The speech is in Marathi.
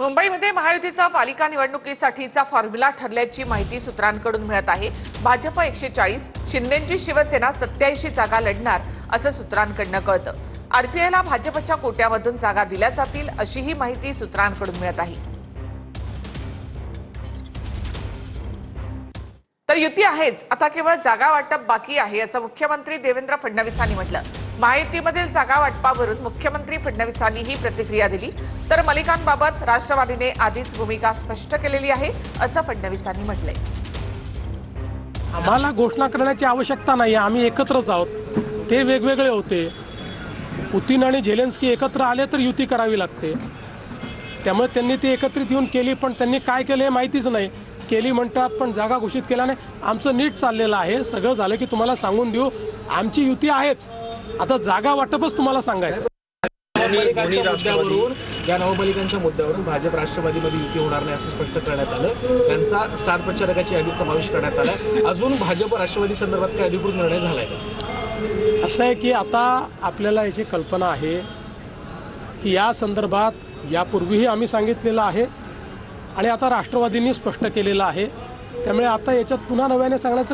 मुंबईमध्ये महायुतीचा पालिका निवडणुकीसाठीचा फॉर्म्युला ठरल्याची माहिती सूत्रांकडून मिळत आहे। भाजप 140, शिंदेची शिवसेना 87 जागा लढणार असं सूत्रांकडून कळतं। आरपीआयला भाजपच्या कोट्यामधून जागा दिल्या जातील अशीही माहिती सूत्रांकडून मिळत आहे। तर युती आहेच, आता केवळ जागा वाटप बाकी आहे असं मुख्यमंत्री देवेंद्र फडणवीसांनी म्हटलं। महायुतीमधील जागा वाटपावरून मुख्यमंत्री फडणवीसांनी ही प्रतिक्रिया दिली। तर मलिकांबाबत राष्ट्रवादीने आधीच भूमिका स्पष्ट केलेली आहे असं फडणवीसांनी म्हटलंय। आम्हाला घोषणा करण्याची आवश्यकता नाही, आम्ही एकत्रच आहोत। ते वेगवेगळे होते, पुतिन आणि झेलेन्स्की एकत्र आले तर युती करावी लागते, त्यामुळे त्यांनी ती एकत्रित येऊन केली। पण त्यांनी काय केले माहितीच नाही, केली म्हणतात पण जागा घोषित केला नाही। आमचं नीट चाललेलं आहे, सगळं झालं की तुम्हाला सांगून देऊ। आमची युती आहेच, आता जागा वाटपच तुम्हाला सांगायचं। ज्या नवमलिकांच्या मुद्द्यावरून भाजप राष्ट्रवादीमध्ये युती होणार नाही असं स्पष्ट करण्यात आलं, त्यांचा स्टार प्रचारकाची यादीत समावेश करण्यात आला। अजून भाजप राष्ट्रवादी संदर्भात काही अधिकृत निर्णय झालाय का? असं आहे की आता आपल्याला याची कल्पना आहे की या संदर्भात यापूर्वीही आम्ही सांगितलेलं आहे आणि आता राष्ट्रवादींनी स्पष्ट केलेलं आहे, त्यामुळे आता याच्यात पुन्हा नव्याने सांगण्याचं